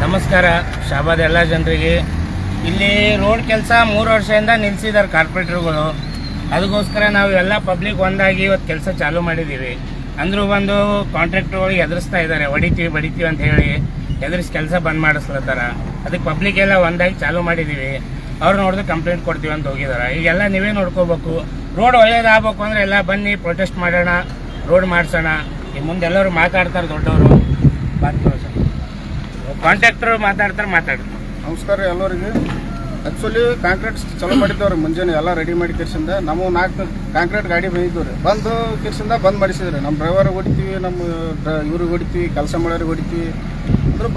ನಮಸ್ಕಾರ. ಶಾಬಾದ್ ಎಲ್ಲ ಜನರಿಗೆ. ಇಲ್ಲಿ ರೋಡ್ ಕೆಲಸ 3 ವರ್ಷದಿಂದ ನಿಲ್ಲಿಸಿದ್ದಾರೆ ಕಾರ್ಪೊರೇಟರ್ಗಳು. ಅದಕ್ಕೋಸ್ಕರ ನಾವು ಎಲ್ಲ ಪಬ್ಲಿಕ್ ಒಂದಾಗಿ ಇವತ್ತು ಕೆಲಸ ಚಾಲೂ ಮಾಡಿದ್ದೀವಿ. ಅಂದರೂ ಬಂದು ಕಾಂಟ್ರಾಕ್ಟರ್ಗಳಿಗೆ ಎದುರಿಸ್ತಾ ಇದ್ದಾರೆ, ಬಡಿತೀವಿ ಅಂತ ಹೇಳಿ ಎದುರಿಸಿ ಕೆಲಸ ಬಂದ್ ಮಾಡಿಸ್ಲತ್ತಾರ. ಅದಕ್ಕೆ ಪಬ್ಲಿಕ್ ಎಲ್ಲ ಒಂದಾಗಿ ಚಾಲೂ ಮಾಡಿದ್ದೀವಿ. ಅವ್ರು ನೋಡಿದ್ರೆ ಕಂಪ್ಲೇಂಟ್ ಕೊಡ್ತೀವಿ ಅಂತ ಹೋಗಿದ್ದಾರೆ. ಈಗೆಲ್ಲ ನೀವೇ ನೋಡ್ಕೋಬೇಕು. ರೋಡ್ ಒಳ್ಳೇದಾಗಬೇಕು ಅಂದರೆ ಎಲ್ಲ ಬನ್ನಿ ಪ್ರೊಟೆಸ್ಟ್ ಮಾಡೋಣ, ರೋಡ್ ಮಾಡಿಸೋಣ. ಈ ಮುಂದೆ ಎಲ್ಲರೂ ಮಾತಾಡ್ತಾರೆ, ದೊಡ್ಡವರು ಕಾಂಟ್ರಾಕ್ಟರ್ ಮಾತಾಡ್ತಾರೆ. ನಮಸ್ಕಾರ ಎಲ್ಲರಿಗೆ. ಆ್ಯಕ್ಚುಲಿ ಕಾಂಕ್ರೀಟ್ ಚಲೋ ಮಾಡಿದ್ದವ್ರಿ. ಮುಂಜಾನೆ ಎಲ್ಲ ರೆಡಿ ಮಾಡಿ ಕಿರ್ಸಿಂದ ನಮ್ಮ 4 ಕಾಂಕ್ರೀಟ್ ಗಾಡಿ ಬಂದಿದ್ದವ್ರಿ. ಬಂದು ಕಿರ್ಸಿಂದ ಬಂದ್ ಮಾಡಿಸಿದ್ರಿ. ನಮ್ಮ ಡ್ರೈವರ್ ಹೊಡಿತೀವಿ, ನಮ್ಮ ಇವ್ರಿಗೆ ಹೊಡಿತೀವಿ, ಕೆಲಸ ಮಾಡೋರಿಗೆ ಹೊಡಿತೀವಿ ಅಂದ್ರೆ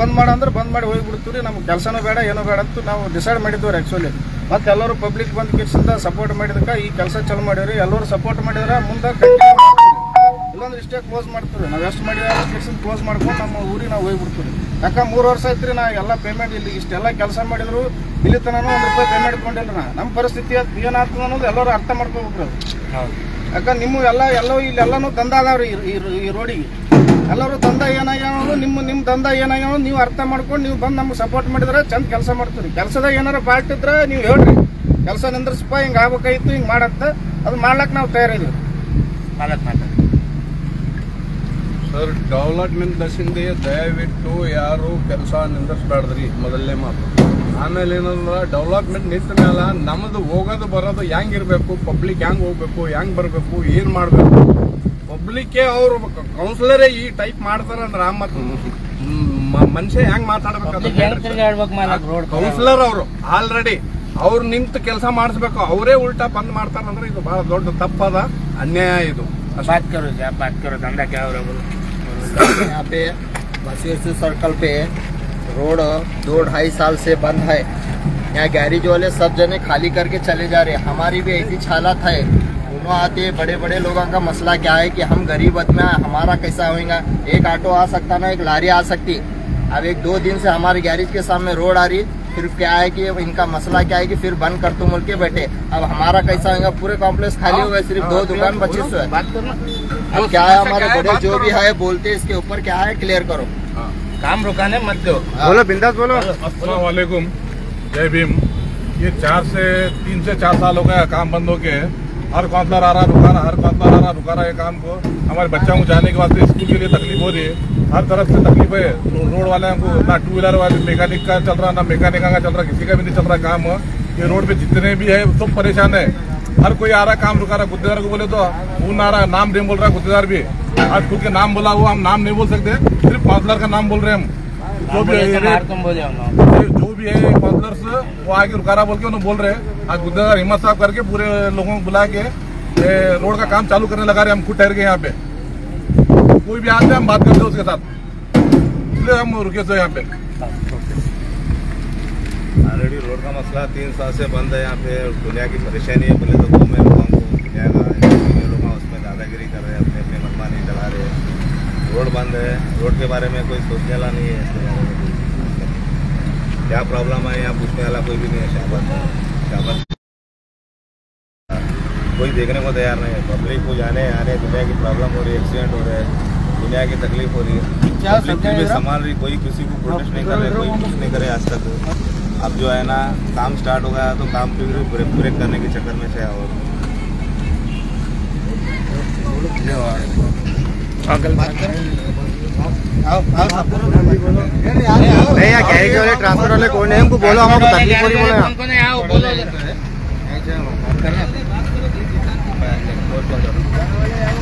ಬಂದ್ ಮಾಡಿ ಹೋಗಿಬಿಡ್ತೀವಿ. ನಮ್ಗೆ ಕೆಲಸನೂ ಬೇಡ ಏನೂ ಬೇಡ ಅಂತ ನಾವು ಡಿಸೈಡ್ ಮಾಡಿದ್ದೀವಿ ಆ್ಯಕ್ಚುಲಿ. ಮತ್ತು ಎಲ್ಲರೂ ಪಬ್ಲಿಕ್ ಬಂದು ಕಿರ್ಸಿಂದ ಸಪೋರ್ಟ್ ಮಾಡಿದಕ್ಕೆ ಈ ಕೆಲಸ ಚಲೋ ಮಾಡಿವ್ರಿ. ಎಲ್ಲರೂ ಸಪೋರ್ಟ್ ಮಾಡಿದ್ರೆ ಮುಂದೆ ಕಂಟಿನ್ಯೂ ಮಾಡ್ತೀವಿ. ಇಲ್ಲಾಂದ್ರೆ ಇಷ್ಟೇ ಕ್ಲೋಸ್ ಮಾಡ್ತೀವಿ. ನಾವು ಎಷ್ಟು ಮಾಡಿದ್ರೆ ಕಿರ್ಸಿಂದ ಕ್ಲೋಸ್ ಮಾಡ್ಕೊಂಡು ನಮ್ಮ ಊರಿಗೆ ನಾವು ಹೋಗ್ಬಿಡ್ತೀವಿ. ಯಾಕೆ 3 ವರ್ಷ ಐತ್ರಿ ನಾ ಎಲ್ಲ ಪೇಮೆಂಟ್ ಇಲ್ಲಿ ಇಷ್ಟೆಲ್ಲ ಕೆಲಸ ಮಾಡಿದ್ರು ಇಲ್ಲಿ ತನಕ 1 ರೂಪಾಯಿ ಪೇಮೆಂಟ್ ಕೊಂಡಿಲ್ಲ. ನಮ್ಮ ಪರಿಸ್ಥಿತಿ ಏನಾಗ್ತದೆ ಅನ್ನೋದು ಎಲ್ಲರೂ ಅರ್ಥ ಮಾಡ್ಕೋಬೇಕ್ರಿ. ಯಾಕೆ ನಿಮ್ಮ ಎಲ್ಲವೂ ಇಲ್ಲೆಲ್ಲನೂ ದಂಧ ಅದಾವ್ರಿ ಈ ರೋಡಿಗೆ. ಎಲ್ಲರೂ ದಂಧ ಏನಾಗ್ಯಾವ ನಿಮ್ಮ ದಂಧ ಏನಾಗ್ಯಾವ ನೀವು ಅರ್ಥ ಮಾಡ್ಕೊಂಡು ನೀವು ಬಂದು ನಮ್ಗೆ ಸಪೋರ್ಟ್ ಮಾಡಿದ್ರೆ ಚಂದ ಕೆಲಸ ಮಾಡ್ತೀರಿ. ಕೆಲಸದಾಗ ಏನಾರ ಫಾಲ್ಟ್ ಇದ್ರೆ ನೀವು ಹೇಳ್ರಿ, ಕೆಲಸ ನಿಂದ್ರಿಸಪ್ಪ, ಹಿಂಗೆ ಆಗ್ಬೇಕಾಗಿತ್ತು, ಹಿಂಗೆ ಮಾಡತ್ತ ಅದು ಮಾಡ್ಲಕ್ಕೆ ನಾವು ತಯಾರಿದ್ದೀವಿ. ಸರ್, ಡೆವಲಪ್ಮೆಂಟ್ ದಶಿಂದ ದಯವಿಟ್ಟು ಯಾರು ಕೆಲಸ ನಿಂದಿಸ್ಬೇಡ್ರಿ, ಮೊದಲನೇ ಮಾತು. ಆಮೇಲೆ ಏನಂದ್ರೆ ಡೆವಲಪ್ಮೆಂಟ್ ನಿಂತ ಮೇಲೆ ನಮ್ಮದು ಹೋಗೋದು ಬರೋದು ಹೆಂಗಿರ್ಬೇಕು, ಪಬ್ಲಿಕ್ ಹೆಂಗೆ ಹೋಗ್ಬೇಕು, ಹೆಂಗೆ ಬರಬೇಕು, ಏನು ಮಾಡಬೇಕು, ಪಬ್ಲಿಕ್ಗೆ ಅವರು ಕೌನ್ಸಿಲರೇ ಈ ಟೈಪ್ ಮಾಡ್ತಾರಂದ್ರೆ ಮತ್ತು ಮನುಷ್ಯ ಹೆಂಗೆ ಮಾತಾಡ್ಬೇಕು. ಕೌನ್ಸಿಲರ್ ಅವರು ಆಲ್ರೆಡಿ ಅವ್ರು ನಿಂತು ಕೆಲಸ ಮಾಡಿಸ್ಬೇಕು, ಅವರೇ ಉಲ್ಟಾ ಬಂದ್ ಮಾಡ್ತಾರಂದ್ರೆ ಇದು ಬಹಳ ದೊಡ್ಡ ತಪ್ಪದ, ಅನ್ಯಾಯ ಇದು. बात करो धंधा क्या हो रहा है? यहाँ पे बसेर सर्कल पे रोड 2-2.5 साल से बंद है। यहाँ गैरेज वाले सब जने खाली करके चले जा रहे हैं। हमारी भी ऐसी हालत है। दोनों आते बड़े लोगों का मसला क्या है कि हम गरीब आदमी हैं, हमारा कैसा होगा। एक ऑटो आ सकता ना, एक लारी आ सकती। अब 1-2 दिन से हमारे गैरेज के सामने रोड आ रही, फिर क्या है कि इनका मसला क्या है कि फिर बंद कर तुम के बैठे। अब हमारा कैसा होगा, पूरे कॉम्प्लेक्स खाली हो गए, सिर्फ 2 दुकान बची है। अब क्या है, हमारे बड़े जो भी है बोलते इसके ऊपर क्या है क्लियर करो, काम रुकाने मत दो। बोलो बिंदास बोलो। अस्सलाम वालेकुम, जय भीम। ये 3 से 4 साल हो गया काम बंद होके। हर काउंसलर आ रहा रुका रहा है काम को। हमारे बच्चों को जाने के वास्ते स्कूल के लिए तकलीफ हो रही है, हर तरफ से तकलीफ है। रोड वाले को ना 2 व्हीलर वाले मैकेनिक का चल रहा, ना मैकेनिक का चल रहा, किसी का भी नहीं चल रहा काम। ये रोड पे जितने भी है सब परेशान है। हर कोई आ रहा काम रुका रहा। गुत्तेदार को बोले तो वो ना रहा, नाम नहीं बोल रहा गुत्तेदार भी। आज खुद के नाम बोला, वो हम नाम नहीं बोल सकते, सिर्फ काउंसलर का नाम बोल रहे हैं हम। जो भी है काउंसलर्स वो आगे रुका रहा बोल के उन्हें बोल रहे हैं। आज गुत्तेदार हिम्मत साहब करके पूरे लोगों को बुला के रोड का काम चालू करने लगा रहे। हम खुद ठहर गए यहाँ पे, कोई भी आते हम बात करते उसके साथ, इसलिए हम रुके थे यहाँ पे। ऑलरेडी रोड का मसला 3 साल से बंद है। यहाँ पे दुनिया की परेशानी है। बोले तो में लोगों को जाएगा, लोग उसमें दादागिरी कर रहे हैं, अपने मनमानी चला रहे हैं। रोड बंद है, रोड के बारे में कोई सोचने वाला नहीं है। इसके बारे में क्या प्रॉब्लम है यहाँ पूछने वाला कोई भी नहीं है। शाबाद कोई देखने को तैयार नहीं है। पब्लिक को जाने आने दुनिया की प्रॉब्लम हो रही है, एक्सीडेंट हो रहे हैं, दुनिया की तकलीफ हो रही है, पब्लिक भी संभाल रही। कोई किसी को प्रोटेस्ट नहीं कर रहे, कोई कुछ नहीं करे आज तक। अब जो है ना काम स्टार्ट हो गया तो काम फिर ब्रेक करने के चक्कर में से और भैया गैरेज वाले ट्रांसफर वाले कौन है, हमको बोलो, हमको तकलीफ हो रही बोलो।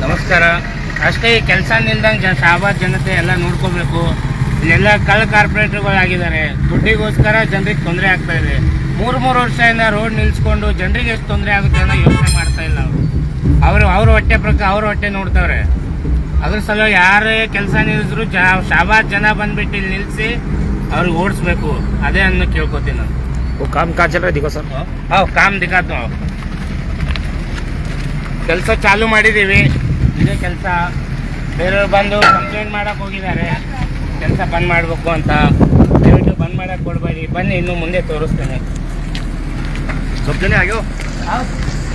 ನಮಸ್ಕಾರ. ಅಷ್ಟೇ ಈ ಕೆಲಸ ನಿಲ್ದಂಗೆ ಶಾಬಾದ್ ಜನತೆ ಎಲ್ಲ ನೋಡ್ಕೋಬೇಕು. ಇಲ್ಲೆಲ್ಲ ಕಳ್ಳ ಕಾರ್ಪೊರೇಟರ್ಗಳಾಗಿದ್ದಾರೆ. ದುಡ್ಡಿಗೋಸ್ಕರ ಜನರಿಗೆ ತೊಂದರೆ ಆಗ್ತಾ ಇದೆ. 3 ವರ್ಷದಿಂದ ರೋಡ್ ನಿಲ್ಸ್ಕೊಂಡು ಜನರಿಗೆ ಎಷ್ಟು ತೊಂದರೆ ಆಗುತ್ತೆ ಅನ್ನೋ ಯೋಚನೆ ಮಾಡ್ತಾ ಇಲ್ಲ ಅವ್ರ ಹೊಟ್ಟೆ ನೋಡ್ತಾವ್ರೆ. ಅದ್ರ ಸಲ ಯಾರೇ ಕೆಲಸ ನಿಲ್ಲಿಸಿದ್ರು ಶಾಬಾದ್ ಜನ ಬಂದ್ಬಿಟ್ಟು ಇಲ್ಲಿ ನಿಲ್ಸಿ ಅವ್ರಿಗೆ ಓಡಿಸ್ಬೇಕು. ಅದೇ ಅನ್ನ ಕೇಳ್ಕೊತೀನಿ ನಾನು. काम का चल रहा है, देखो सर। ಕಾಮ್ ದಿಕ್ಕಾತು ಕೆಲಸ ಚಾಲೂ ಮಾಡಿದ್ದೀವಿ. ಇದೇ ಕೆಲಸ ಬೇರೆಯವ್ರು ಬಂದು ಕಂಪ್ಲೇಂಟ್ ಮಾಡಕ್ಕೆ ಹೋಗಿದ್ದಾರೆ, ಕೆಲಸ ಬಂದ್ ಮಾಡಬೇಕು ಅಂತ. ದಯವಿಟ್ಟು ಬಂದ್ ಮಾಡಕ್ಕೆ ಕೊಡಬೇಡಿ. ಬನ್ನಿ, ಇನ್ನು ಮುಂದೆ ತೋರಿಸ್ತೇನೆ. सब जने आ गए हो?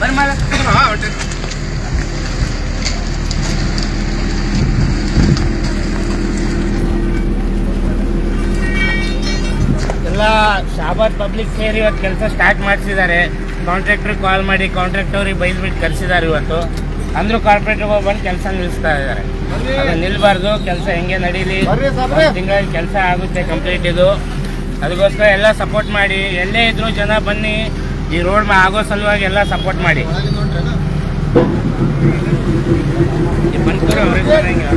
ಬಂದ್ ಮಾಡಕ್ಕೆ ಶಾಬಾದ್ ಪಬ್ಲಿಕ್ ಸೇರಿ ಇವತ್ತು ಕೆಲಸ ಸ್ಟಾರ್ಟ್ ಮಾಡಿಸಿದ್ದಾರೆ. ಕಾಂಟ್ರಾಕ್ಟ್ರಿಗೆ ಕಾಲ್ ಮಾಡಿ ಕಾಂಟ್ರಾಕ್ಟವ್ರಿಗೆ ಬೈದ್ಬಿಟ್ಟು ಕರೆಸಿದ್ದಾರೆ ಇವತ್ತು. ಅಂದ್ರೂ ಕಾರ್ಪೊರೇಟ್ರಿಗೆ ಬಂದು ಕೆಲಸ ನಿಲ್ಲಿಸ್ತಾ ಇದ್ದಾರೆ. ಅದು ನಿಲ್ಬಾರ್ದು, ಕೆಲಸ ಹೆಂಗೆ ನಡೀಲಿ, ತಿಂಗಳ ಕೆಲಸ ಆಗುತ್ತೆ ಕಂಪ್ಲೀಟ್ ಇದು. ಅದಕ್ಕೋಸ್ಕರ ಎಲ್ಲ ಸಪೋರ್ಟ್ ಮಾಡಿ, ಎಲ್ಲೇ ಇದ್ರು ಜನ ಬನ್ನಿ, ಈ ರೋಡ್ ಆಗೋ ಸಲುವಾಗಿ ಎಲ್ಲ ಸಪೋರ್ಟ್ ಮಾಡಿ. ಬಂದ್ಕೂರು ಅವ್ರಿಗೆ